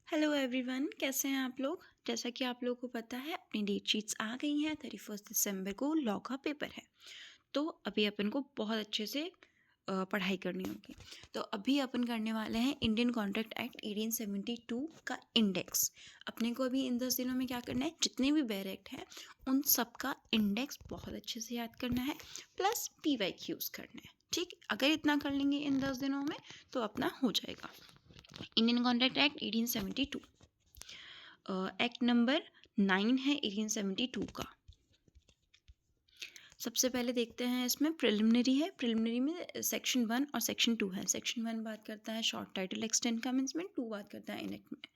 Hello everyone, कैसे हैं आप लोग। जैसा कि आप लोगों को पता है अपनी डेट शीट्स आ गई हैं। 31 दिसंबर को लॉ का पेपर है, तो अभी अपन को बहुत अच्छे से पढ़ाई करनी होगी। तो अभी अपन करने वाले हैं इंडियन कॉन्ट्रैक्ट एक्ट 1872 का इंडेक्स। अपने को अभी इन 10 दिनों में क्या करना है, जितने भी बेयर एक्ट हैं उन सब का इंडेक्स बहुत अच्छे से याद करना है, प्लस PYQs करना है। ठीक, अगर इतना कर लेंगे इन 10 दिनों में तो अपना हो जाएगा। Indian contract act 1872, act number 9 है 1872 का। सबसे पहले देखते हैं, इसमें प्रिलिमिनरी है। प्रिलिमिनरी में सेक्शन 1 और सेक्शन 2 है। सेक्शन 1 बात करता है शॉर्ट टाइटल एक्सटेंड कमेंसमेंट, 2 बात करता है enactment,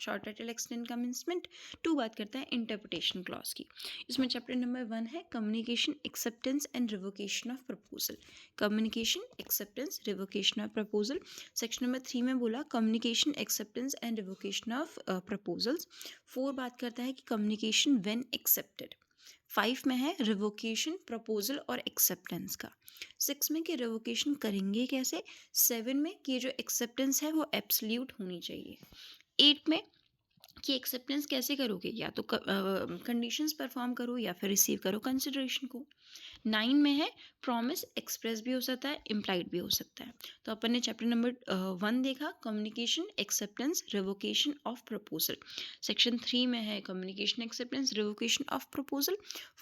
short title extend commencement, 2 बात करता है इंटरप्रिटेशन क्लॉज की। इसमें चैप्टर नंबर 1 है communication acceptance and revocation of proposal. Communication acceptance revocation of proposal. Section number 3 में बोला communication acceptance and revocation of proposals. 4 बात करता है कि कम्युनिकेशन व्हेन एक्सेप्टेड। 5 में है रिवोकेशन प्रपोजल और एक्सेप्टेंस का। 6 में कि रिवोकेशन करेंगे कैसे। 7 में कि जो एक्सेप्टेंस है वो एब्सोल्यूट होनी चाहिए। 8 में कि एक्सेप्टेंस कैसे करोगे, या तो कंडीशंस परफॉर्म करो या फिर रिसीव करो कंसिडरेशन को। 9 में है प्रॉमिस एक्सप्रेस भी हो सकता है, इम्प्लाइड भी हो सकता है। तो अपन ने चैप्टर नंबर 1 देखा communication acceptance revocation of proposal. Section 3 में है communication acceptance revocation of proposal.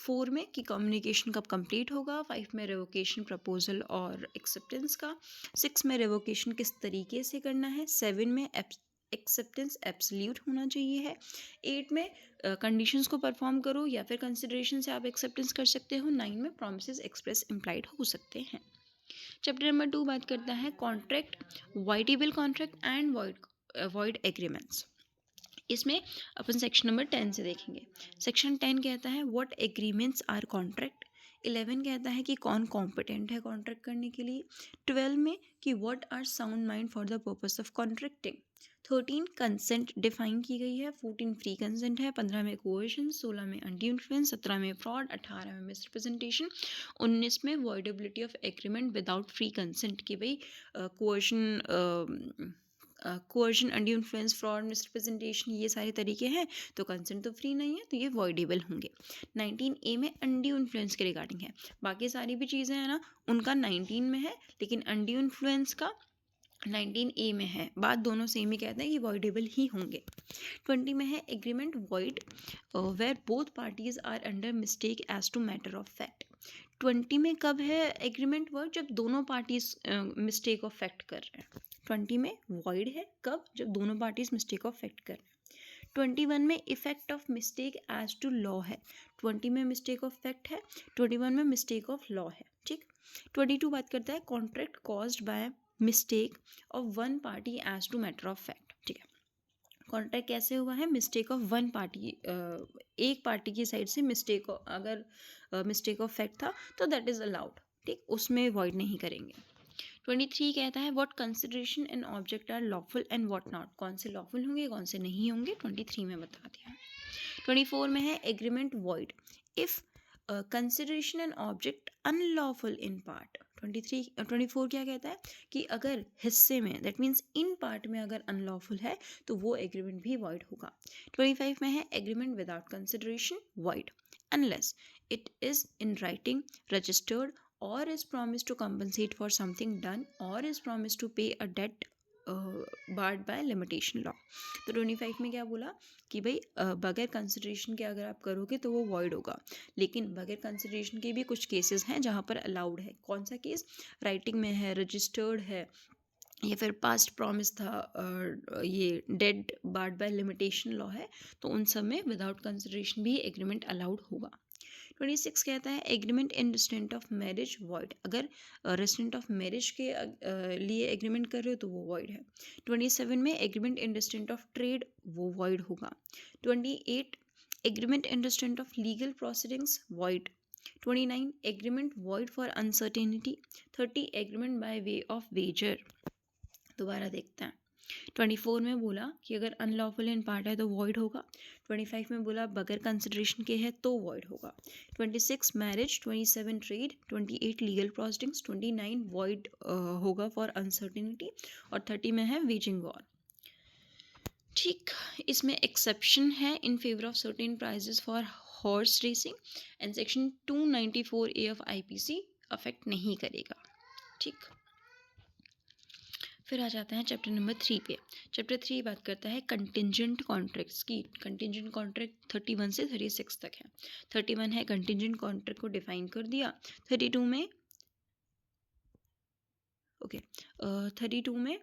4 में कि कम्युनिकेशन कब कंप्लीट होगा। 5 में रिवोकेशन प्रपोजल और एक्सेप्टेंस का। 6 में रिवोकेशन किस तरीके से करना है। 7 में एक्सेप्टेंस एब्सोल्यूट होना चाहिए है। 8 में कंडीशंस को परफॉर्म करो या फिर कंसिडरेशन से आप एक्सेप्टेंस कर सकते हो। 9 में प्रॉमिसेस एक्सप्रेस इम्प्लाइड हो सकते हैं। चैप्टर नंबर 2 बात करता है contract, voidable contract and void agreements. इसमें अपन सेक्शन नंबर 10 से देखेंगे। सेक्शन 10 कहता है व्हाट एग्रीमेंट्स आर कॉन्ट्रैक्ट। 11 कहता है कि कौन कॉम्पिटेंट है कॉन्ट्रैक्ट करने के लिए। 12 में कि what are sound mind for the purpose of contracting. 13 consent define की गई है। 14 फ्री कंसेंट है। 15 में कोएशन, 16 में अनड्यू इन्फ्लुएंस, 17 में फ्रॉड, 18 में मिसरिप्रेजेंटेशन, 19 में voidability of agreement without free consent की भाई coercion, undue influence, fraud, misrepresentation ये सारे तरीके हैं, तो कंसेंट तो फ्री नहीं है तो ये वॉइडेबल होंगे। 19A में अनड्यू इन्फ्लुएंस के रिगार्डिंग है। बाकी सारी भी चीज़ें हैं ना उनका 19 में है, लेकिन अनड्यू इन्फ्लुएंस का 19A में है। बात दोनों सेम ही कहते हैं कि वॉइडेबल ही होंगे। 20 में है agreement void where both parties are under mistake as to matter of fact. 20 में कब है एग्रीमेंट वर्क, जब दोनों पार्टीज मिस्टेक ऑफ फैक्ट कर रहे हैं। 20 में वॉइड है कब, जब दोनों पार्टीज मिस्टेक ऑफ फैक्ट कर रहे हैं। 21 में effect of mistake as to law है। 20 में मिस्टेक ऑफ फैक्ट है, 21 में मिस्टेक ऑफ लॉ है। ठीक। 22 बात करता है contract caused by mistake of one party as to matter of fact. ठीक है, कॉन्ट्रैक्ट कैसे हुआ है, मिस्टेक ऑफ वन पार्टी, एक पार्टी की साइड से मिस्टेक, अगर मिस्टेक ऑफ फैक्ट था तो दैट इज अलाउड। ठीक, उसमें वॉइड नहीं करेंगे। 23 कहता है what consideration and object are lawful and what not. कौन से लॉफुल होंगे कौन से नहीं होंगे 23 में बता दिया। 24 में है agreement void if consideration and object unlawful in part. 24 क्या कहता है कि अगर हिस्से में, दैट मीन्स इन पार्ट में अगर अनलॉफुल है तो वो एग्रीमेंट भी वॉइड होगा। 25 में है agreement without consideration void unless it is in writing, registered, or is promised to compensate for something done, or is promised to pay a debt barred by limitation law। तो 25 में क्या बोला कि भाई बगैर कंसिडरेशन के अगर आप करोगे तो वो वॉइड होगा, लेकिन बगैर कंसिडरेशन के भी कुछ केसेस हैं जहाँ पर अलाउड है। कौन सा केस, राइटिंग में है, रजिस्टर्ड है, या फिर पास्ट प्रॉमिस था, ये dead barred by limitation law है, तो उन सब में विदाउट कंसिडरेशन भी एग्रीमेंट अलाउड होगा। 26 कहता है agreement in restraint of marriage void. अगर रेस्टोरेंट ऑफ मैरिज के लिए एग्रीमेंट कर रहे हो तो वो वॉइड है। 27 में agreement in restraint of trade, वो वॉइड होगा। 28 agreement in restraint of legal proceedings void. 29 agreement void for uncertainty. 30 agreement by way of wager. दोबारा देखते हैं। 24 में बोला कि अगर अनलॉफुल इन पार्ट है तो वॉइड होगा। 25 में बोला बगैर कंसिडरेशन के है तो वॉइड होगा। 26 marriage, 27 trade, 28 legal proceedings, 29 void होगा फॉर अनसर्टेनिटी, और 30 में है वेजिंग वॉर। ठीक, इसमें एक्सेप्शन है in favour of certain prizes for horse racing and section 294A of IPC affect नहीं करेगा। ठीक, फिर आ जाते हैं चैप्टर नंबर 3 पे। चैप्टर 3 बात करता है कंटिजेंट कॉन्ट्रैक्ट्स की। कंटिजेंट कॉन्ट्रैक्ट 31 से 36 तक है। 31 है कंटिजेंट कॉन्ट्रैक्ट को डिफाइन कर दिया। 32 में 32 में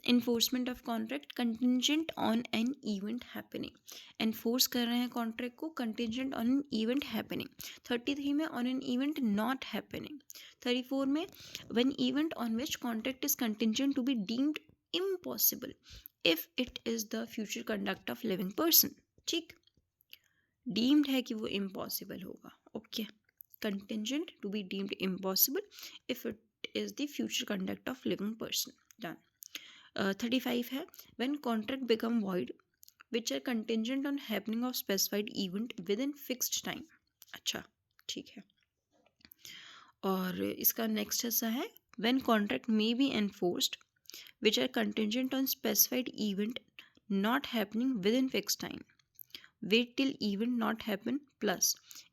enforcement of contract contingent on an event happening. Enforce कर रहे हैं कॉन्ट्रैक्ट को contingent on an event happening. 33 में on an event not happening. 34 में when event on which contract is contingent to be deemed impossible if it is the future conduct of living person. ठीक, deemed है कि वो impossible होगा। Okay, contingent to be deemed impossible if it is the future conduct of living person. Done. 35 है when contract become void which are contingent on happening of specified event within fixed time. अच्छा, ठीक है। और इसका next हिस्सा है when contract may be enforced which are contingent on specified event not happening within fixed time. Wait till event not happen plus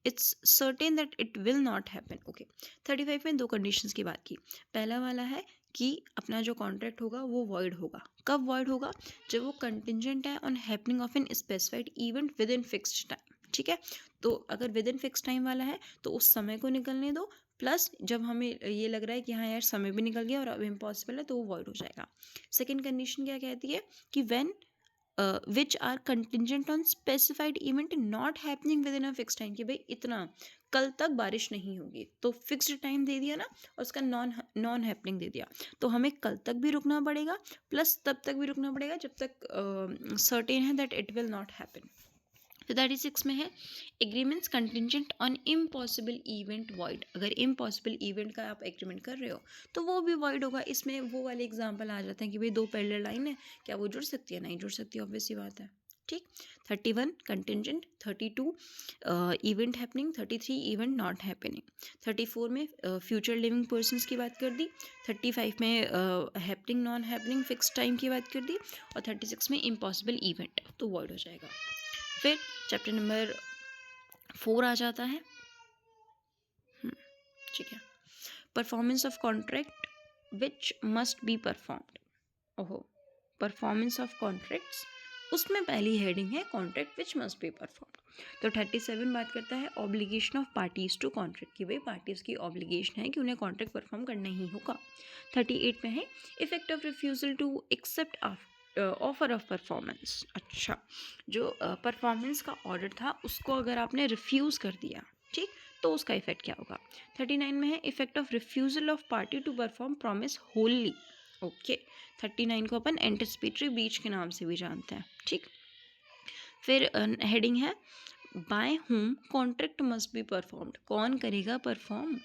it's certain that it will not happen. Okay, 35 में दो conditions की बात की। पहला वाला है कि अपना जो कॉन्ट्रैक्ट होगा वो वॉइड होगा। कब वॉइड होगा? जब वो कंटिजेंट है on happening of an specified event within fixed time. ठीक है, तो अगर विद इन फिक्स टाइम वाला है तो उस समय को निकलने दो, प्लस जब हमें ये लग रहा है कि हाँ यार समय भी निकल गया और अब इम्पॉसिबल है तो वो वॉइड हो जाएगा। सेकेंड कंडीशन क्या कहती है कि when which are contingent on specified event not happening within a fix time, कि भाई इतना कल तक बारिश नहीं होगी, तो फिक्स्ड टाइम दे दिया ना और उसका नॉन हैपनिंग दे दिया, तो हमें कल तक भी रुकना पड़ेगा प्लस तब तक भी रुकना पड़ेगा जब तक सर्टेन है that it will not happen. तो 36 में है agreements contingent on impossible event void. अगर इम्पॉसिबल इवेंट का आप एग्रीमेंट कर रहे हो तो वो भी वॉइड होगा। इसमें वो वाले एग्जाम्पल आ जाते हैं कि भाई दो पैरेलल लाइन है, क्या वो जुड़ सकती है? नहीं जुड़ सकती, ऑब्वियस सी बात है। ठीक, 31 contingent, 32 event happening, 33 event not happening, 34 में फ्यूचर लिविंग पर्सनस की बात कर दी, 35 में happening non happening fix time की बात कर दी और 36 में इम्पॉसिबल इवेंट, तो वॉइड हो जाएगा। फिर चैप्टर नंबर 4 आ जाता है। ठीक है, performance of contract which must be performed. ओहो, परफॉर्मेंस ऑफ कॉन्ट्रैक्ट्स, उसमें पहली हेडिंग है contract which must be performed. तो 37 बात करता है obligation of parties to contract, कि भाई पार्टीज की ऑब्लिगेशन है कि उन्हें कॉन्ट्रैक्ट परफॉर्म करना ही होगा। 38 में है effect of refusal to accept offer of performance. अच्छा, जो परफॉर्मेंस का ऑर्डर था उसको अगर आपने रिफ्यूज़ कर दिया, ठीक, तो उसका इफेक्ट क्या होगा। 39 में है effect of refusal of party to perform promise wholly. Okay, 39 को अपन एंटिसिपेटरी ब्रीच के नाम से भी जानते हैं। ठीक, फिर हेडिंग है by whom contract must be performed, कौन करेगा परफॉर्म।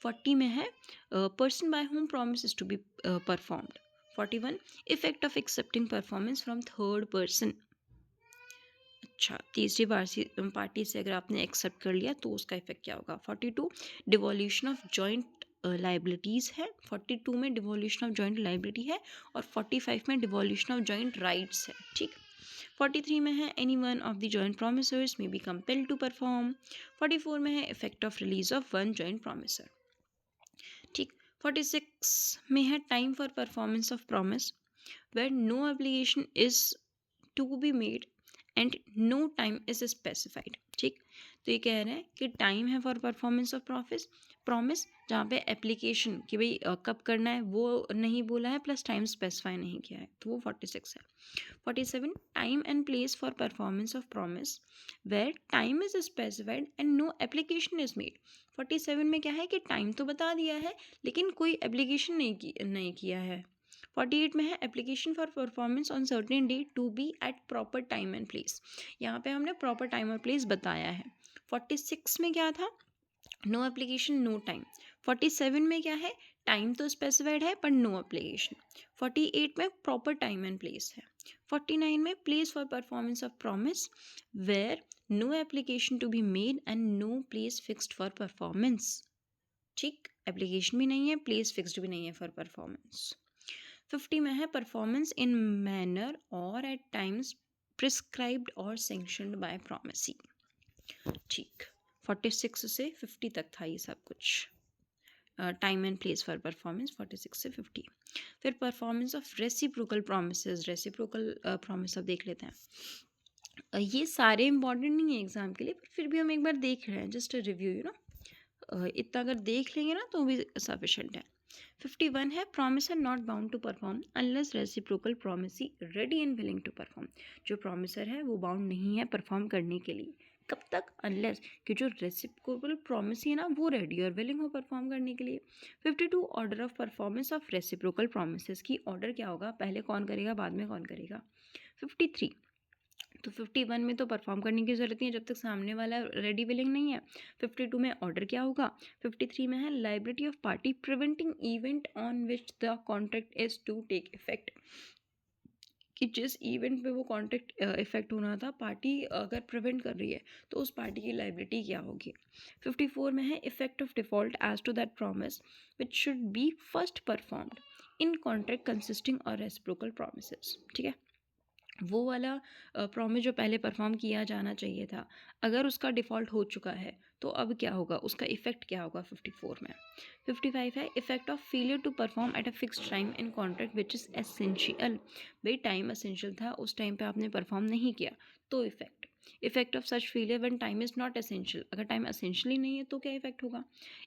40 में है person by whom promise is to be performed. 41 effect of accepting performance from third person. अच्छा, तीसरी पार्टी से अगर आपने एक्सेप्ट कर लिया तो उसका इफेक्ट क्या होगा। 42 डिवोल्यूशन ऑफ जॉइंट लाइबिलिटीज़ है, 42 में डिवोल्यूशन ऑफ जॉइंट लाइबिलिटी है और 45 में डिवोल्यूशन ऑफ जॉइंट राइट्स है। ठीक, 43 में है any one of the joint promisors may be compelled to perform. 44 में है effect of release of one joint promisor. ठीक, 46 में है time for performance of promise where no application is to be made and no time is specified. ठीक, तो ये कह रहे हैं कि टाइम है फॉर परफॉर्मेंस ऑफ प्रॉमिस जहाँ पे एप्लीकेशन कि भाई कब करना है वो नहीं बोला है, प्लस टाइम स्पेसिफाई नहीं किया है, तो वो 46 है। 47 time and place for performance of promise where time is specified and no application is made. 47 में क्या है कि टाइम तो बता दिया है लेकिन कोई एप्लीकेशन नहीं किया है। 48 में है application for performance on certain day to be at proper time and place, यहाँ पे हमने प्रॉपर टाइम और प्लेस बताया है। 46 में क्या था, नो एप्लीकेशन नो टाइम। 47 में क्या है, टाइम तो स्पेसिफाइड है पर नो एप्लीकेशन। 48 में प्रॉपर टाइम एंड प्लेस है। 49 में place for performance of promise where no application to be made and no place fixed for performance. ठीक, एप्लीकेशन भी नहीं है, प्लेस फिक्स्ड भी नहीं है फॉर परफॉर्मेंस। 50 में है परफॉर्मेंस इन मैनर और एट टाइम्स प्रिस्क्राइब्ड और सेंक्शनड बाय प्रोमिसी। ठीक, 46 से 50 तक था ये सब कुछ, time and place for performance 46 से 50। फिर performance of reciprocal promises, reciprocal promise अब देख लेते हैं। ये सारे इंपॉर्टेंट नहीं है एग्जाम के लिए, पर फिर भी हम एक बार देख रहे हैं, जस्ट रिव्यू इतना अगर देख लेंगे ना तो भी सफिशेंट है। 51 है promiser not bound to perform unless reciprocal promisee ready and willing to perform। जो promiser है वो बाउंड नहीं है परफॉर्म करने के लिए, कब तक, अनलेस कि जो रेसिप्रोकल प्रोमिसी है ना वो रेडी और विलिंग हो परफॉर्म करने के लिए। 52 order of performance of reciprocal promises की ऑर्डर क्या होगा, पहले कौन करेगा बाद में कौन करेगा। 53 तो 51 में तो परफॉर्म करने की ज़रूरत नहीं है जब तक सामने वाला रेडी विलिंग नहीं है। 52 में ऑर्डर क्या होगा। 53 में है liability of party preventing event on which the contract is to take effect, कि जिस इवेंट पे वो कॉन्ट्रैक्ट इफेक्ट होना था पार्टी अगर प्रिवेंट कर रही है तो उस पार्टी की लाइबिलिटी क्या होगी। 54 में है effect of default as to that promise which should be first performed in contract consisting और रेसिप्रोकल प्रॉमिसेस। ठीक है, वो वाला प्रॉमिस जो पहले परफॉर्म किया जाना चाहिए था, अगर उसका डिफ़ॉल्ट हो चुका है तो अब क्या होगा, उसका इफ़ेक्ट क्या होगा 54 में। 55 है effect of failure to perform at a fixed time in contract which is essential. भाई टाइम एसेंशियल था, उस टाइम पे आपने परफॉर्म नहीं किया तो effect of such failure when time is not essential, अगर टाइम एसेंशियल ही नहीं है तो क्या इफ़ेक्ट होगा।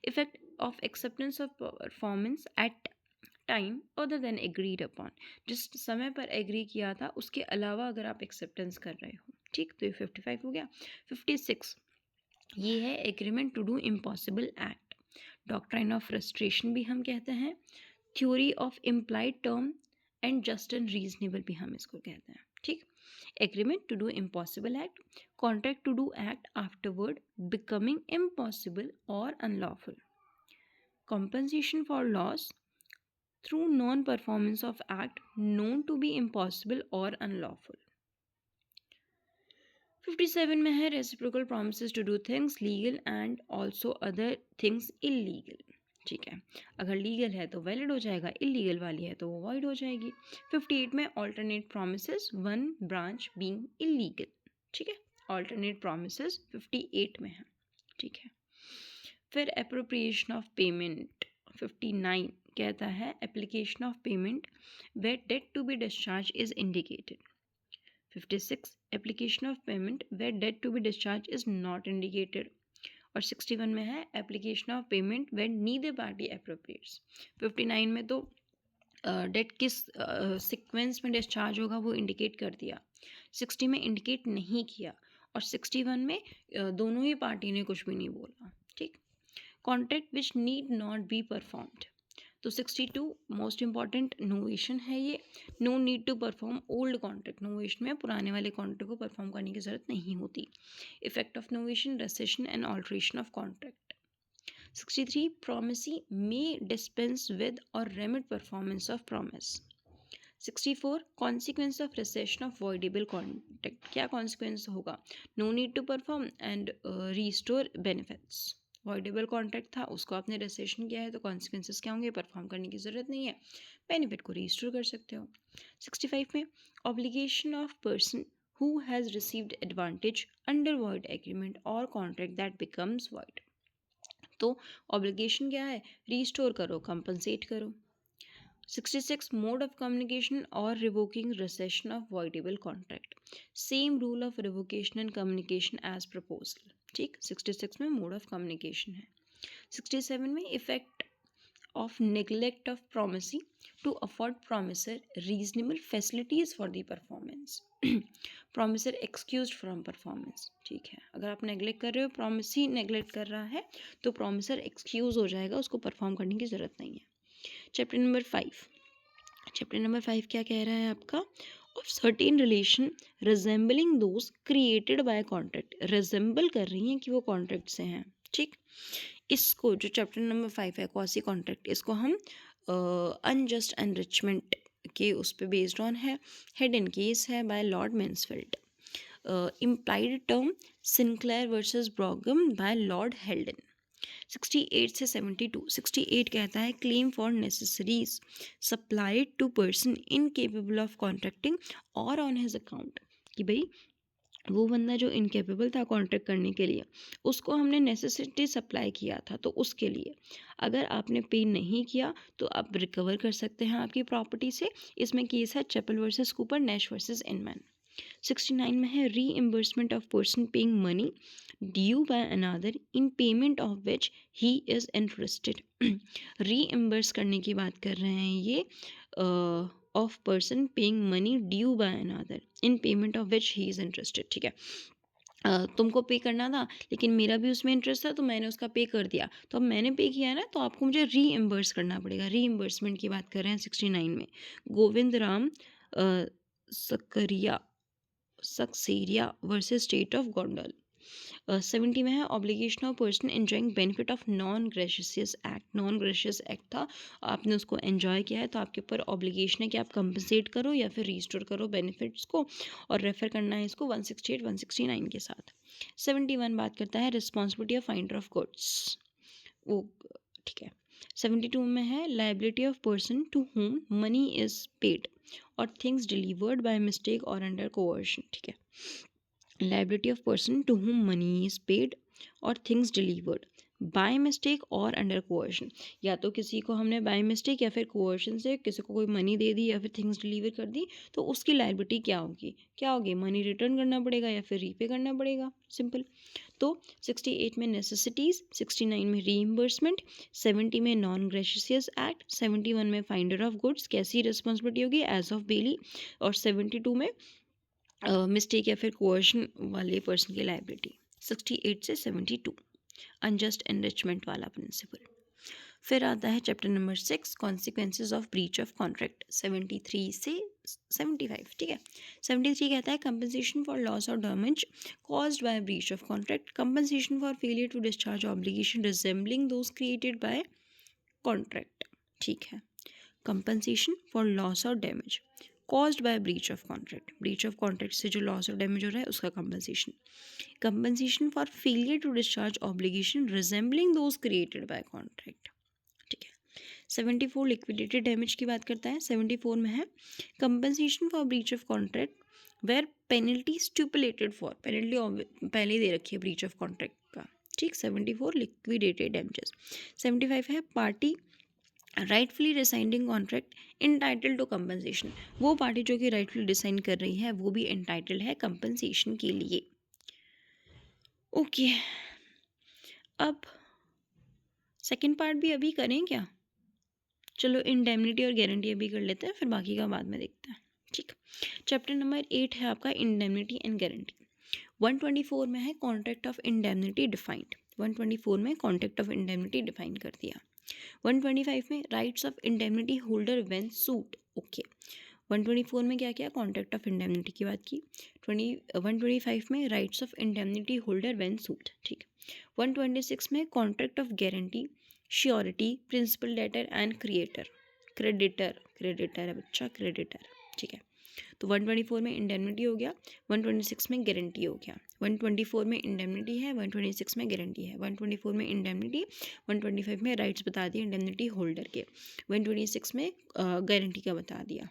Effect of acceptance of performance at time other than agreed upon, जिस समय पर एग्री किया था उसके अलावा अगर आप एक्सेप्टेंस कर रहे हो। ठीक, तो ये 55 हो गया। 56 ये है agreement to do impossible act, doctrine of frustration भी हम कहते हैं, theory of implied term and just and reasonable भी हम इसको कहते हैं। ठीक, agreement to do impossible act, contract to do act afterward becoming impossible और unlawful, compensation for loss through non-performance of act known to be impossible or unlawful। 57 में है reciprocal promises to do things legal and also other things illegal। ठीक है, अगर legal है तो valid हो जाएगा, इलीगल वाली है तो वो वॉइड हो जाएगी। 58 में alternate promises one branch being illegal। ठीक है, alternate promises 58 में है। ठीक है, फिर appropriation of payment 59 कहता है application of payment where debt to be discharged is indicated। 56 application of payment where debt to be discharged is not indicated। और 61 में है application of payment where neither party appropriates। 59 में तो date किस sequence में discharge होगा वो indicate कर दिया, 60 में इंडिकेट नहीं किया, और 61 में दोनों ही पार्टी ने कुछ भी नहीं बोला। ठीक, contract which need not be performed, तो 62 मोस्ट इंपॉर्टेंट नोवेशन है ये, no need to perform old contract, novation में पुराने वाले कॉन्ट्रैक्ट को परफॉर्म करने की ज़रूरत नहीं होती। Effect of novation, recession and alteration of contract. 63 promisee may dispense with or remit performance of promise। 64 consequence of recession of voidable contract, क्या consequence होगा, no need to perform and restore benefits। voidable contract था उसको आपने recession किया है तो consequences क्या होंगे, परफॉर्म करने की ज़रूरत नहीं है, बेनिफिट को रीस्टोर कर सकते हो। 65 में obligation of person who has received advantage under void agreement or contract that becomes void, तो ऑब्लिगेशन क्या है, रीस्टोर करो, कंपनसेट करो। 66 मोड ऑफ कम्युनिकेशन और revoking rescission of voidable contract, same rule of revocation and communication as proposal. ठीक, 66 में mode of communication है। 67 में effect of neglect of promisee to afford promiser reasonable facilities for the performance। promiser excused from performance। ठीक है, अगर आप neglect कर रहे हो, promisee नेगलेक्ट कर रहा है तो promiser excuse हो जाएगा, उसको परफॉर्म करने की ज़रूरत नहीं है। चैप्टर नंबर 5, चैप्टर नंबर 5 क्या कह रहा है आपका, of certain relation resembling those created by contract, resemble कर रही हैं कि वो कॉन्ट्रैक्ट से हैं। ठीक, इसको जो चैप्टर नंबर 5 है क्वासी कॉन्ट्रैक्ट, इसको हम अनजस्ट एनरिचमेंट के उस पर बेस्ड ऑन है, हेड एंड केस है by lord Mansfield. Implied term Sinclair versus Brougham by lord Haldane. 68 से 72। 68 कहता है claim for necessaries supplied to person incapable of contracting और ऑन हिज अकाउंट, कि भाई वो बंदा जो इनकेपेबल था कॉन्ट्रैक्ट करने के लिए, उसको हमने नेसेसिटी सप्लाई किया था, तो उसके लिए अगर आपने पे नहीं किया तो आप रिकवर कर सकते हैं आपकी प्रॉपर्टी से। इसमें केस है Chappel versus Cooper, Nash versus Inman. 69 में है reimbursement of person paying money due by another in payment of which he is interested. Reimburse करने की बात कर रहे हैं ये of person paying money due by another in payment of which he is interested. ठीक है, तुमको पे करना था लेकिन मेरा भी उसमें इंटरेस्ट था तो मैंने उसका पे कर दिया, तो अब मैंने पे किया ना तो आपको मुझे रीइम्बर्स करना पड़ेगा। रीइम्बर्समेंट की बात कर रहे हैं 69 में। Govind Ram Sakaria Seksaria versus state of Gondal. 70 में है obligation of person enjoying benefit of non gratuitous act. Non gratuitous act था, आपने उसको एंजॉय किया है तो आपके ऊपर ऑब्लिगेशन है कि आप कंपनसेट करो या फिर रिस्टोर करो बेनिफिट्स को, और रेफर करना है इसको 168 169 के साथ। 71 बात करता है responsibility of finder of goods, वो ठीक है। 72 में है liability of person to whom money is paid और थिंग्स डिलीवर्ड बाय मिस्टेक और अंडर कोवर्शन। ठीक है, liability of person to whom money is paid or things delivered bye mistake और अंडर कोवर्शन। या तो किसी को हमने बाय मिस्टेक या फिर कोवर्शन से किसी को कोई मनी दे दी या फिर थिंग्स डिलीवर कर दी, तो उसकी लाइबिलिटी क्या होगी, क्या होगी, मनी रिटर्न करना पड़ेगा या फिर रीपे करना पड़ेगा, सिंपल। तो 68 में नेसेसिटीज़, 69 में रीइम्बर्समेंट, 70 में नॉन ग्रेशियस एक्ट, 71 में फाइंडर ऑफ गुड्स कैसी रिस्पॉन्सिबिलिटी होगी एज ऑफ बेली, और 72 में मिस्टेक या फिर कोवर्शन वाले पर्सन की लाइबिलिटी। 68 से 72 अनजस्ट एनरिचमेंट वाला प्रिंसिपल। फिर आता है chapter number 6 consequences of breach of contract, 73 से 75। ठीक है, 73 कहता है कंपनसेशन फॉर लॉस और damage caused by breach of contract, compensation for failure to discharge obligation resembling those created by contract. ठीक है, कंपनसेशन फॉर लॉस और damage caused by breach of contract, breach of contract से जो loss और damage हो रहा है उसका compensation. Compensation for failure to discharge obligation resembling those created by contract. ठीक है, 74 लिक्विडेटेड डैमेज की बात करता है। 74 में है compensation for breach of contract where penalty stipulated for, penalty पहले ही दे रखी है ब्रीच ऑफ कॉन्ट्रैक्ट का। ठीक, 74 लिक्विडेटेड डैमेजेस। 75 है party rightfully rescinding contract entitled to compensation, वो पार्टी जो कि राइटफुली डिसाइन कर रही है वो भी इंटाइटल है कंपनसेशन के लिए। ओके, अब सेकंड पार्ट भी अभी करें क्या, चलो इंडेमनिटी और गारंटी अभी कर लेते हैं, फिर बाकी का बाद में देखते हैं। ठीक, चैप्टर नंबर 8 है आपका इंडेमनिटी एंड गारंटी। 124 में है कॉन्ट्रैक्ट ऑफ इंडेमनिटी डिफाइंड, 124 में कॉन्ट्रैक्ट ऑफ इंडेमनिटी डिफाइन कर दिया। 125 में rights of indemnity holder when suit. Okay, 124 में क्या किया, कॉन्ट्रैक्ट ऑफ इंडेमनिटी की बात की। 125 में rights of indemnity holder when sued. ठीक, 126 में contract of guarantee surety principal debtor and creditor है बच्चा, क्रेडिटर। ठीक है, तो 124 में इंडेमनिटी हो गया, 126 में गारंटी हो गया। 124 में इंडेमनिटी है, 126 में गारंटी है। 124 में इंडेमनिटी, 125 में राइट्स बता दिए इंडेमनिटी होल्डर के, 126 में गारंटी का बता दिया।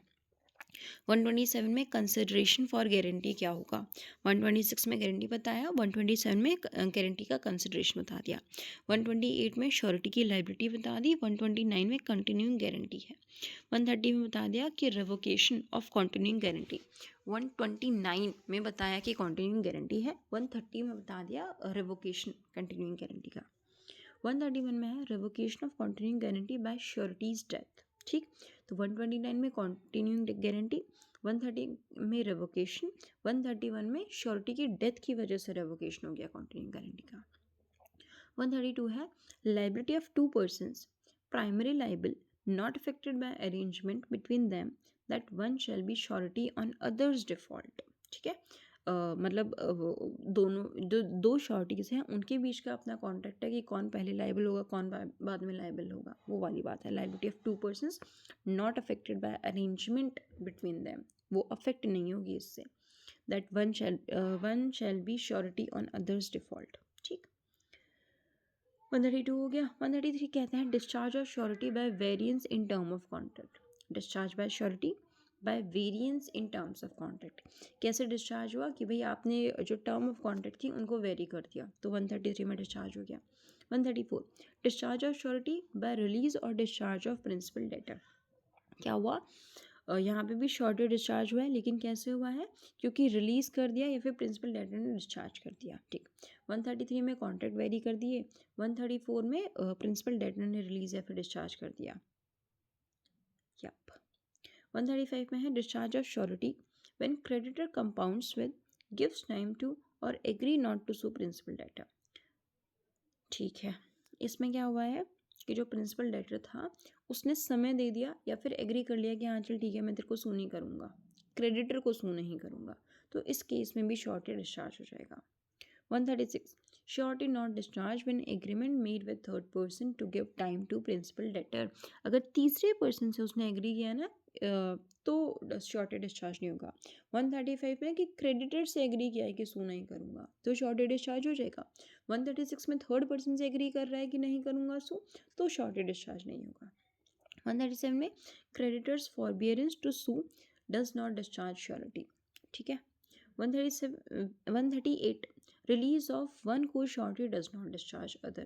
127 में कंसिडरेशन फॉर गारंटी क्या होगा, 126 में गारंटी बताया, 127 में गारंटी का कंसिडरेशन बता दिया। 128 में श्योरिटी की लाइबिलिटी बता दी, 129 में कंटिन्यूइंग गारंटी है। 130 में बता दिया कि रिवोकेशन ऑफ कंटिन्यूइंग गारंटी, 129 में बताया कि कंटिन्यूइंग गारंटी है, 130 में बता दिया रिवोकेशन कंटिन्यूइंग गारंटी का। 131 में है revocation of continuing guarantee bye sureties death. ठीक, तो 129 में कंटिन्यूइंग गारंटी, 130 में रिवोकेशन, 131 में श्योरिटी की डेथ की वजह से रिवोकेशन हो गया कंटिन्यूइंग गारंटी का। 132 है liability of to persons primary liable not affected by arrangement between them that one shall be surety on others default. ठीक है, मतलब दोनों जो दो श्योरिटीज़ हैं उनके बीच का अपना कॉन्ट्रैक्ट है कि कौन पहले लाइबल होगा कौन बाद में लाइबल होगा, वो वाली बात है। Liability of to persons not affected by arrangement between them, वो अफेक्ट नहीं होगी इससे, that one shall be surety on others default. ठीक, 133 में है कंसिडरेशन फॉर गारंटी, 134 में कंटिन्यूइंग गारंटी, 135 में राइट्स बता दिए इंडेमनिटी होल्डर के, 136 में गारंटी का बता दिया। 137 में कंटिन्यूइंग गारंटी बता दी, 138 में श्योरिटी की लाइबिलिटी बता दी, 139 में कंटिन्यूइंग गारंटी है, 140 में 132 हो गया। 133 कहते हैं discharge of surety by variance in term of contract. Discharge by surety by variance in terms of contract. कैसे डिस्चार्ज हुआ कि भाई आपने जो टर्म ऑफ कॉन्ट्रैक्ट थी उनको वेरी कर दिया, तो 133 में डिस्चार्ज हो गया। 134 discharge of surety by release और डिस्चार्ज ऑफ प्रिंसिपल डेटर। क्या हुआ, यहाँ पे भी शॉर्ट डिस्चार्ज हुआ है, लेकिन कैसे हुआ है, क्योंकि रिलीज़ कर दिया या फिर प्रिंसिपल डेटर ने डिस्चार्ज कर दिया। ठीक, 133 में कॉन्ट्रैक्ट वेरी कर दिए, 134 में प्रिंसिपल डेटर ने रिलीज या फिर डिस्चार्ज कर दिया। यप। 135 में है discharge of surety when creditor compounds with, gives time to और agree not to sue principal debtor. ठीक है, इसमें क्या हुआ है कि जो प्रिंसिपल डेटर था उसने समय दे दिया या फिर एग्री कर लिया कि हाँ चल ठीक है मैं तेरे को सू नहीं करूँगा, क्रेडिटर को सू नहीं करूँगा, तो इस केस में भी शॉर्टी डिस्चार्ज हो जाएगा। 136 surety not discharge when agreement made with third person to give time to principal debtor. अगर तीसरे पर्सन से उसने एग्री किया ना तो शॉर्टी डिस्चार्ज नहीं होगा। 135 में कि क्रेडिटर से एग्री किया है कि सू नहीं करूँगा, तो शॉर्टी डिस्चार्ज हो जाएगा। 136 में थर्ड पर्सन से एग्री कर रहा है कि नहीं करूँगा सू, तो शॉर्टी डिस्चार्ज नहीं होगा। 137 में creditor's forbearance to sue does not discharge surety. ठीक है। 138 release of one co-surety does not discharge other.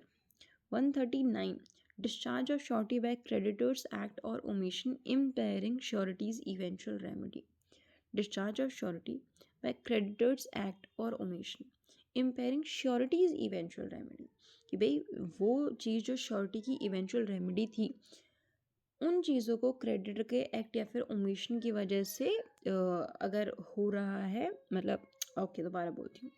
139 discharge of surety by creditors act or omission impairing surety's eventual remedy. Discharge of surety by creditors act or omission impairing surety's eventual remedy, कि भाई वो चीज़ जो surety की eventual remedy थी उन चीज़ों को creditor के एक्ट या फिर ओमिशन की वजह से अगर हो रहा है, मतलब ओके दोबारा बोलती हूँ,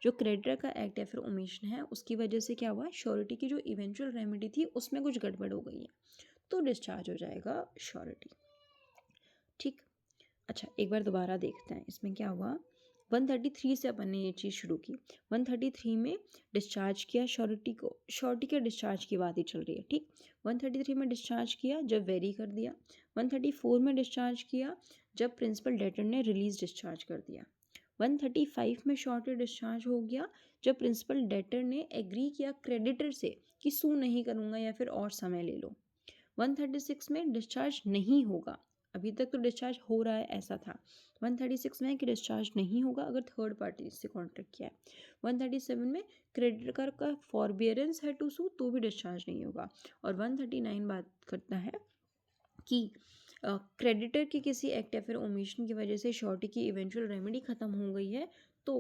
जो क्रेडिटर का एक्ट या फिर ओमिशन है उसकी वजह से क्या हुआ, श्योरिटी की जो इवेंचुअल रेमेडी थी उसमें कुछ गड़बड़ हो गई है, तो डिस्चार्ज हो जाएगा श्योरिटी। ठीक, अच्छा एक बार दोबारा देखते हैं इसमें क्या हुआ। 133 से अपन ने ये चीज़ शुरू की। 133 में डिस्चार्ज किया श्योरिटी को, श्योरिटी के डिस्चार्ज की बात ही चल रही है। ठीक, 133 में डिस्चार्ज किया जब वेरी कर दिया। 134 में डिस्चार्ज किया जब प्रिंसिपल डेटर ने रिलीज डिस्चार्ज कर दिया। 135 में शॉर्टी डिस्चार्ज हो गया जब प्रिंसिपल डेटर ने एग्री किया क्रेडिटर से कि सू नहीं करूँगा या फिर और समय ले लो। 136 में डिस्चार्ज नहीं होगा, अभी तक तो डिस्चार्ज हो रहा है ऐसा था। 136 में कि डिस्चार्ज नहीं होगा अगर थर्ड पार्टी से कॉन्ट्रैक्ट किया है। 137 में क्रेडिटर का फॉरबियरेंस है टू सू, तो भी डिस्चार्ज नहीं होगा। और 139 बात करता है कि क्रेडिटर के किसी एक्ट या फिर ओमिशन की वजह से श्योरिटी की इवेंचुअल रेमेडी ख़त्म हो गई है तो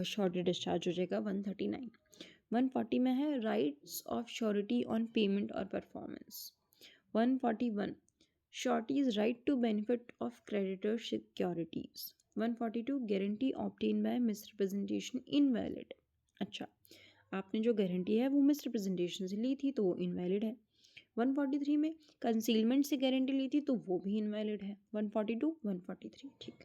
श्योरिटी डिस्चार्ज हो जाएगा। 139। 140 में है rights of surety on payment और performance. 141 surety's right to benefit of creditor securities. 142 guarantee obtain by misrepresentation invalid. अच्छा, आपने जो गारंटी है वो मिसरिप्रेजेंटेशन से ली थी तो वो इनवैलिड है। 143 में कंसीलमेंट से गारंटी ली थी तो वो भी इनवैलिड है। 142 143 ठीक।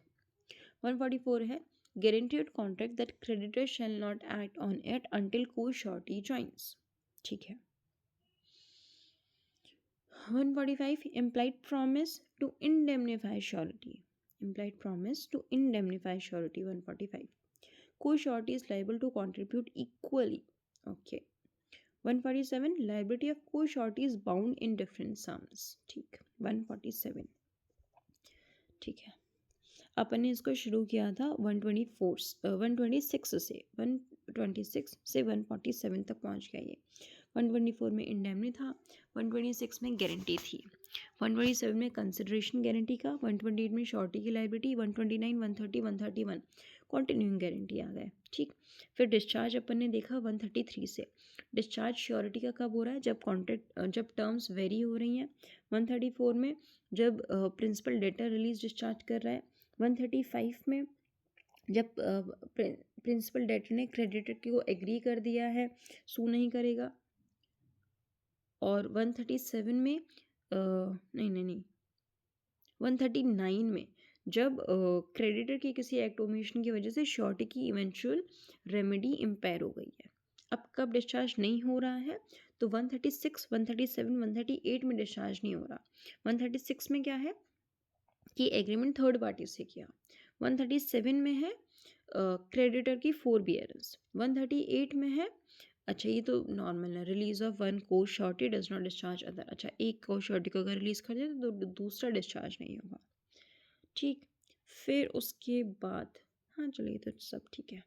144 है guaranteed contract that creditor shall not act on it until कोई श्योरिटी जॉइंस। ठीक है। 145 implied promise to indemnify surety. Implied promise to indemnify surety 145. Co-surety is liable to contribute equally. Okay. 147 liability of co-surety is bound in different sums. ठीक। 147 ठीक है। अपन ने इसको शुरू किया था 126 से 147 तक पहुंच गया ये। 124 में इंडेमनी था, 126 में गारंटी थी, 127 में कंसिडरेशन गारंटी का, 128 में शॉर्टी की लाइबिलिटी, 129 130 131 कॉन्टिन्यूइंग गारंटी आ गए। ठीक, फिर डिस्चार्ज अपन ने देखा 133 से। डिस्चार्ज श्योरिटी का कब हो रहा है, जब कॉन्ट्रैक्ट जब टर्म्स वेरी हो रही हैं। 134 में जब प्रिंसिपल डेटर रिलीज डिस्चार्ज कर रहा है। 135 में जब प्रिंसिपल डेटर ने क्रेडिटर को एग्री कर दिया है, सू नहीं करेगा। और 137 में नहीं 139 में जब क्रेडिटर के किसी एक्ट ओमिशन की वजह से शॉर्टी की इवेंचुअल रेमेडी इम्पेयर हो गई है। अब कब डिस्चार्ज नहीं हो रहा है, तो 136 137 138 में डिस्चार्ज नहीं हो रहा। 136 में क्या है कि एग्रीमेंट थर्ड पार्टी से किया। 137 में है क्रेडिटर की फॉरबियरेंस। 138 में है अच्छा ये तो नॉर्मल है, release of one cosurety does not discharge other. अच्छा एक कोर्स शॉर्टी को अगर रिलीज कर दे तो दूसरा डिस्चार्ज नहीं होगा, ठीक। फिर उसके बाद हाँ चलिए तो सब ठीक है।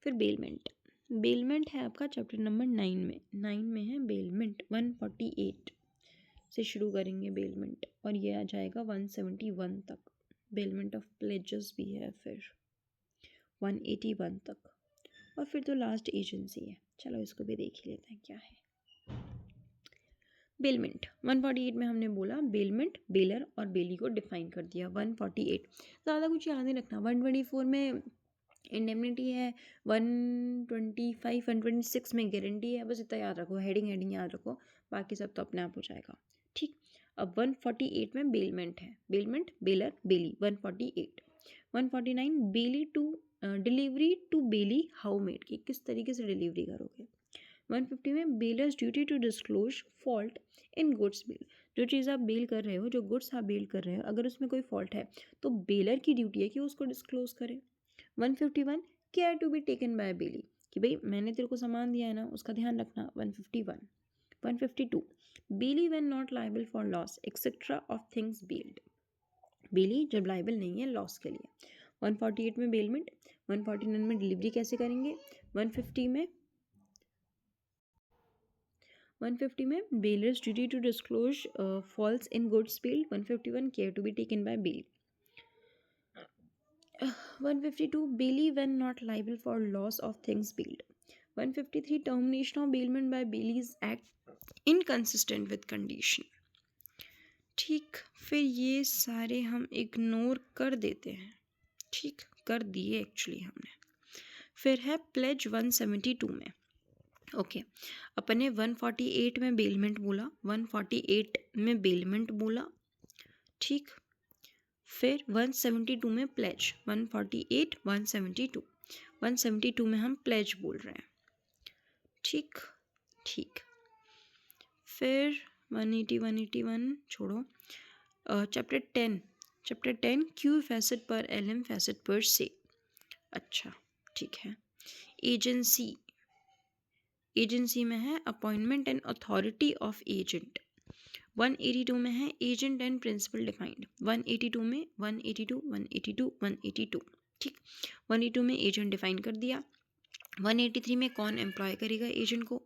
फिर बेलमेंट, बेलमेंट है आपका चैप्टर नंबर 9 में, 9 में है बेलमेंट। 148 से शुरू करेंगे बेलमेंट और ये आ जाएगा 171 तक। बेलमेंट ऑफ प्लेजेस भी है फिर 181 तक, और फिर तो लास्ट एजेंसी है। चलो इसको भी देख ही लेते हैं क्या है। बेलमेंट 148 में हमने बोला बेलमेंट, बेलर और बेली को डिफाइन कर दिया। 148 ज़्यादा कुछ याद नहीं रखना। 124 में इंडेमनिटी है, 125 126 में गारंटी है, बस इतना याद रखो, हेडिंग याद रखो, बाकी सब तो अपने आप हो जाएगा, ठीक। अब 148 में बेलमेंट है, bailment, bailor, bailee. 148 149 bailee to delivery to bailee how made, की किस तरीके से डिलीवरी करोगे। 150 में bailor's duty to disclose fault in goods bail, जो चीज़ आप बेल कर रहे हो, जो गुड्स आप बेल कर रहे हो, अगर उसमें कोई फॉल्ट है तो बेलर की ड्यूटी है कि उसको डिस्क्लोज करे। 151 care to be taken by bailee, कि भाई मैंने तेरे को सामान दिया है ना, उसका ध्यान रखना। 151 152 bailee when not liable for loss etcetera of things bailed, bailee जब लायबल नहीं है लॉस के लिए। 148 में बेलमेंट, 149 में डिलीवरी कैसे करेंगे, 150 में 150 में bailor's duty to disclose faults in goods bailed. 151 care to be taken by bailee. 152 bailee when not liable for loss of things bailed. 153 termination of bailment by bailee's act inconsistent with condition, ठीक। फिर ये सारे हम ignore कर देते हैं, ठीक, कर दिए एक्चुअली हमने। फिर है प्लेज 172 में, ओके अपन ने 148 में बेलमेंट बोला, 148 में बेलमेंट बोला, ठीक। फिर 172 में प्लेज, 148 172 172 में हम प्लेज बोल रहे हैं, ठीक ठीक। फिर 180 181 छोड़ो, चैप्टर 10 क्यू फैसेट पर एल फैसेट पर से, अच्छा ठीक है। एजेंसी में है appointment and authority of agent. 182 में है एजेंट एंड प्रिंसिपल डिफाइंड। 182 में 182 ठीक। 182 में एजेंट डिफाइन कर दिया। 183 में कौन एम्प्लॉय करेगा एजेंट को।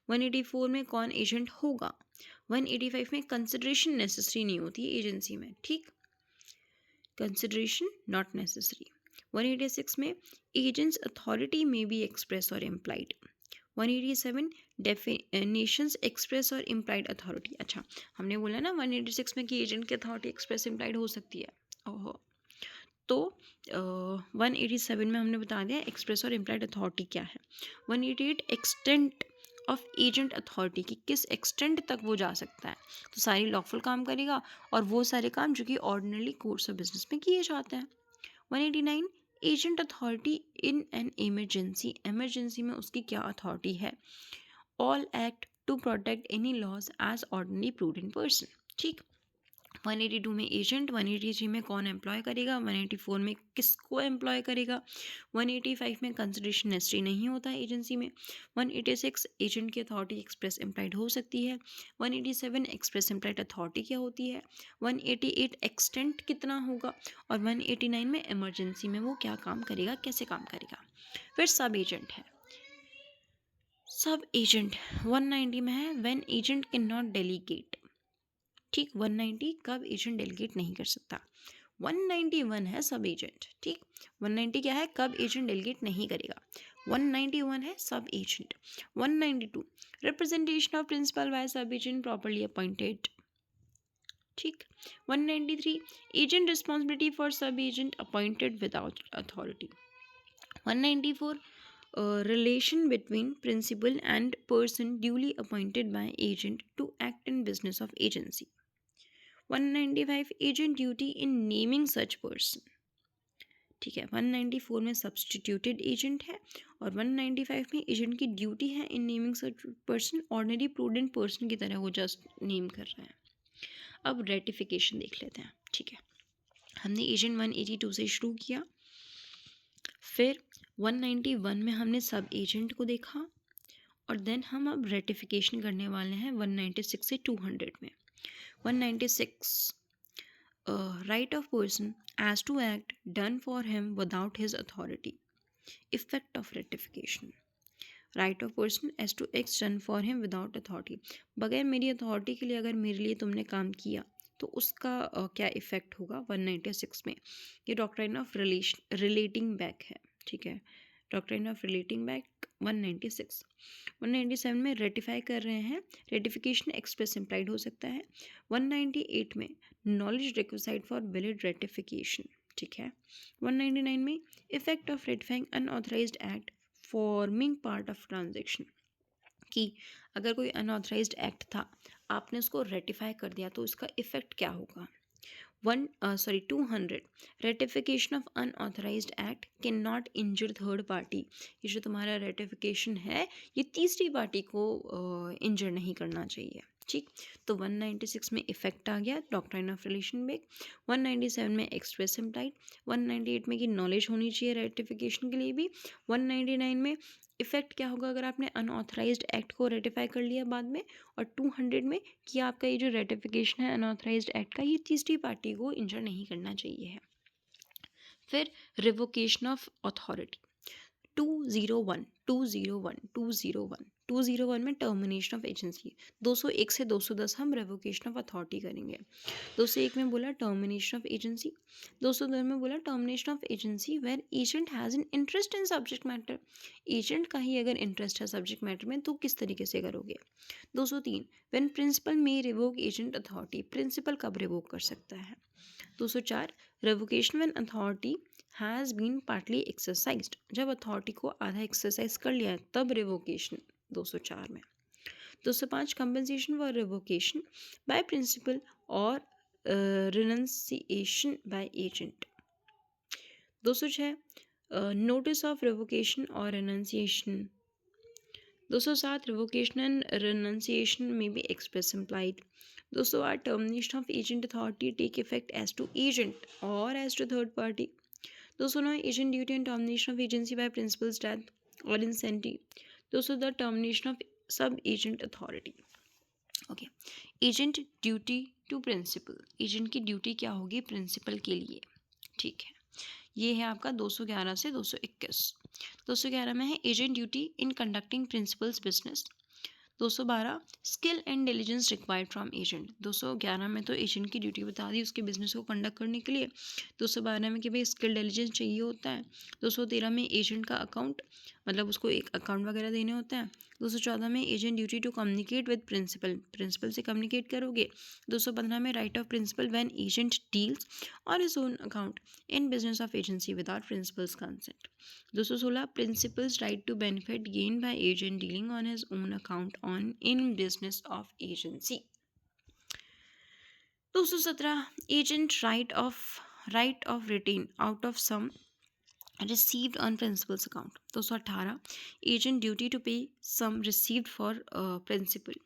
184 में कौन एजेंट होगा। 185 में कंसिडरेशन नेसेसरी नहीं होती एजेंसी में, ठीक, कंसिडरेशन नॉट नेसेसरी। 186 में एजेंट्स अथॉरिटी में बी एक्सप्रेस और इम्प्लाइड। 187 डेफिनेशंस एक्सप्रेस और इम्प्लाइड अथॉरिटी। अच्छा हमने बोला ना 186 में कि एजेंट की अथॉरिटी एक्सप्रेस इम्प्लाइड हो सकती है, ओहो, तो 187 में हमने बता दिया एक्सप्रेस और इम्प्लाइड अथॉरिटी क्या है। 188 एक्सटेंट ऑफ एजेंट अथॉरिटी, की किस एक्सटेंट तक वो जा सकता है, तो सारी लॉफुल काम करेगा और वो सारे काम जो कि ऑर्डिनरी कोर्स ऑफ बिजनेस में किए जाते हैं। 189 agent authority in an emergency में उसकी क्या अथॉरिटी है। All act to protect any loss as ordinary prudent person, ठीक। 182 में एजेंट, 183 में कौन एम्प्लॉय करेगा, 184 में किसको एम्प्लॉय करेगा, 185 में कंसिडरेशन नेसेसरी नहीं होता है एजेंसी में। 186 एजेंट की अथॉरिटी एक्सप्रेस एम्प्लॉयड हो सकती है। 187 एक्सप्रेस एम्प्लॉयड अथॉरिटी क्या होती है। 188 एक्सटेंट कितना होगा, और 189 में इमरजेंसी में वो क्या काम करेगा, कैसे काम करेगा। फिर सब एजेंट है, सब एजेंट 190 में है when agent can not delegate, ठीक। 190 कब एजेंट डेलीगेट नहीं कर सकता। 191 है सब एजेंट, ठीक। 190 क्या है, कब एजेंट डेलीगेट नहीं करेगा। 191 है सब agent. 192 representation of principal bye सब एजेंट प्रॉपर्ली अपॉइंटेड, ठीक। 193 एजेंट रिस्पॉन्सिबिलिटी फॉर सब agent appointed without authority. 194 relation between principal and person duly appointed by agent to act in business of agency. 195 agent duty in naming such person, ठीक है। 194 में substituted agent है और 195 में agent की duty है in naming such person, ordinary prudent person की तरह वो जस्ट नेम कर रहे हैं। अब रेटिफिकेशन देख लेते हैं, ठीक है। हमने एजेंट 182 से शुरू किया, फिर 191 में हमने सब एजेंट को देखा और देन हम अब रेटिफिकेशन करने वाले हैं 196 से 200 में। 196 right of person as to act done for him without his authority. Effect of ratification. Right of person as to acts done for him without authority. बगैर मेरी अथॉरिटी के लिए अगर मेरे लिए तुमने काम किया तो उसका क्या इफेक्ट होगा 196 में। ये डॉक्ट्राइन ऑफ रिलेटिंग बैक है, ठीक है, डॉक्ट्राइन ऑफ रिलेटिंग बैक 196। 197 में रेटिफाई कर रहे हैं, रेटिफिकेशन एक्सप्रेस इम्प्लाइड हो सकता है। 198 में knowledge requisite for valid ratification, ठीक है। 199 में effect of ratifying unauthorised act forming part of transaction, कि अगर कोई अनऑथराइज्ड एक्ट था आपने उसको रेटिफाई कर दिया तो इसका इफेक्ट क्या होगा। 200 ratification of unauthorised act can not injure third party. ये जो तुम्हारा रेटिफिकेशन है ये तीसरी पार्टी को इंजर नहीं करना चाहिए, ठीक। तो 196 में इफेक्ट आ गया, डॉक्ट्राइन ऑफ रिलेशन बेक। 197 में एक्सप्रेस इम्प्लाइड। 198 में कि नॉलेज होनी चाहिए रेटिफिकेशन के लिए भी। 199 में इफेक्ट क्या होगा अगर आपने अनऑथराइज्ड एक्ट को रेटिफाई कर लिया बाद में। और 200 में कि आपका ये जो रेटिफिकेशन है अनऑथराइज्ड एक्ट का ये तीसरी पार्टी को इंजर नहीं करना चाहिए है। फिर रिवोकेशन ऑफ अथॉरिटी 201 में टर्मिनेशन ऑफ एजेंसी। 201 से 210 हम रेवोकेशन ऑफ अथॉरिटी करेंगे। 201 में बोला टर्मिनेशन ऑफ एजेंसी, 202 में बोला termination of agency where agent has an interest in subject matter. Agent का ही अगर इंटरेस्ट है सब्जेक्ट मैटर में तो किस तरीके से करोगे। 203 when principal may revoke agent authority, principal कब रिवोक कर सकता है। 204 revocation when authority has been partly exercised, जब अथॉरिटी को आधा एक्सरसाइज कर लिया है तब रिवोकेशन 204 में। 205 compensation for revocation by principal और renunciation by agent. 206 notice of revocation और renunciation. 207 revocation and renunciation may be express implied. 208 termination of agent authority take effect as to agent और as to third party. 209 agent duty and termination of agency by principal's death और insanity. 210 termination of sub agent authority. Okay, agent duty to principal, agent की duty क्या होगी principal के लिए, ठीक है। ये है आपका 211 से 221। 211 में है agent duty in conducting principles business. 212 skill and diligence required from agent. 211 में तो एजेंट की ड्यूटी बता दी उसके बिजनेस को कंडक्ट करने के लिए। 212 में कि भाई स्किल डिलीजेंस चाहिए होता है। 213 में एजेंट का अकाउंट, मतलब उसको एक अकाउंट वगैरह देने होता है। 214 में agent duty to communicate with principal, principal से कम्युनिकेट करोगे। 215 में right of principal when agent deals on his own account in business of agency without principal's consent. 216 principal's right to benefit gain by agent dealing on his own account on in business of agency. 217 agent right of retain out of sum received on principal's account। 218 agent duty to pay sum received for principal।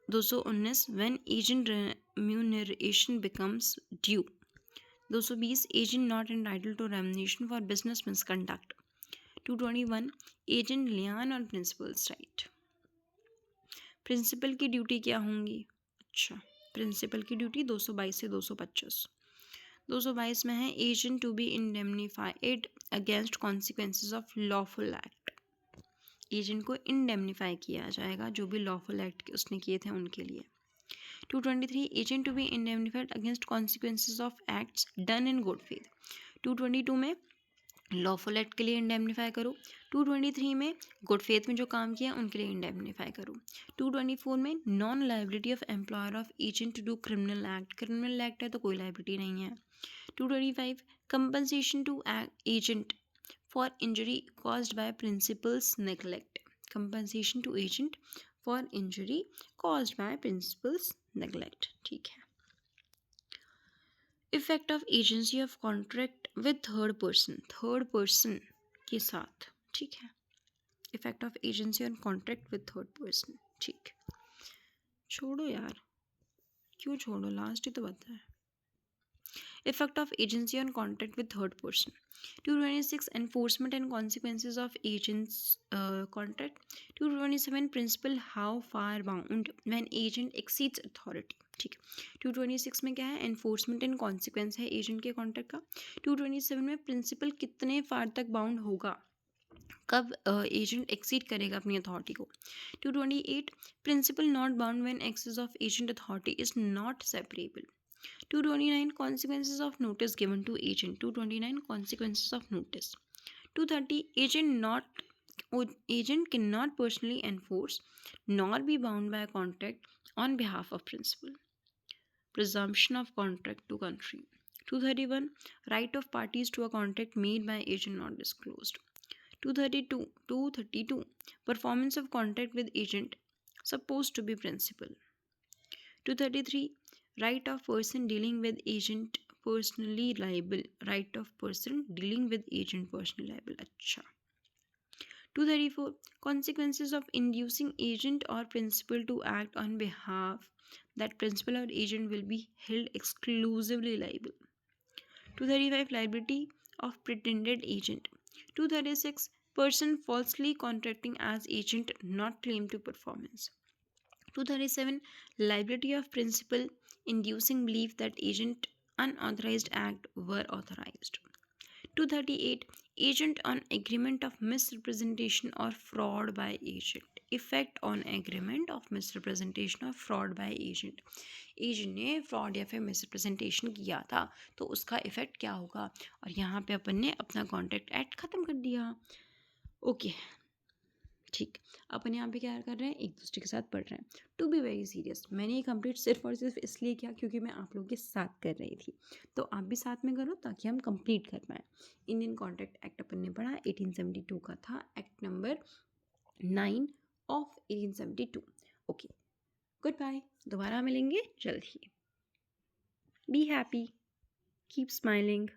219 when agent remuneration becomes due। 220 agent not entitled to remuneration for business misconduct। 221 agent lian on principal's right। Principal की duty क्या होंगी, अच्छा principal की duty 222 से 225। 222 में है agent to be indemnified against consequences of lawful act, agent को indemnify किया जाएगा जो भी लॉफुल एक्ट उसने किए थे उनके लिए। 223 agent to be indemnified against consequences of acts done in good faith. 222 में लॉफुल एक्ट के लिए इंडेमनीफाई करो। 223 में गुड फेथ में जो काम किया उनके लिए इंडेमनीफाई करो। 224 में non liability of employer of agent to do criminal act, criminal act है तो कोई लाइबिलिटी नहीं है। 225 compensation to agent for injury caused by principal's neglect, compensation to agent for injury caused by principal's neglect, ठीक है। Effect of agency of contract with third person के साथ, ठीक है। Effect of agency on contract with third person, ठीक। छोड़ो यार, क्यों छोड़ो, लास्ट ही तो बता है। Effect of agency on contact with third person. 226 Enforcement and consequences of agents contact. 227 Principle how far bound when agent exceeds authority. ठीक है, 226 में क्या है, एनफोर्समेंट एंड कॉन्सिक्वेंस है एजेंट के कॉन्टेक्ट का. 227 में प्रिंसिपल कितने फार तक बाउंड होगा, कब एजेंट एक्सीड करेगा अपनी अथॉरिटी को. 228 principal not bound when excess of agent authority is not separable. 229 consequences of notice given to agent. 229 consequences of notice. 230 agent cannot personally enforce nor be bound by a contract on behalf of principal. Presumption of contract to country. 231 right of parties to a contract made by agent not disclosed. 232 performance of contract with agent supposed to be principal. 233 right of person dealing with agent personally liable. Right of person dealing with agent personally liable. अच्छा. 234 consequences of inducing agent or principal to act on behalf that principal or agent will be held exclusively liable. 235 liability of pretended agent. 236 person falsely contracting as agent not claimed to performance. 237 liability of principal inducing belief that agent unauthorized act were authorized. 238 agent on agreement of misrepresentation or fraud by agent. Effect on agreement of misrepresentation or fraud by agent. Agent ने fraud या फिर misrepresentation किया था तो उसका effect क्या होगा, और यहाँ पे अपन ने अपना कॉन्ट्रैक्ट एक्ट ख़त्म कर दिया. ओके ठीक, अपन यहाँ पे क्या कर रहे हैं, एक दूसरे के साथ पढ़ रहे हैं. टू बी वेरी सीरियस, मैंने ये कंप्लीट सिर्फ और सिर्फ इसलिए किया क्योंकि मैं आप लोगों के साथ कर रही थी, तो आप भी साथ में करो ताकि हम कंप्लीट कर पाएँ. इंडियन कॉन्ट्रैक्ट एक्ट अपन ने पढ़ा, 1872 का था, act number 9 of 1872. Okay, good bye, दोबारा मिलेंगे जल्द ही. Be happy, keep smiling.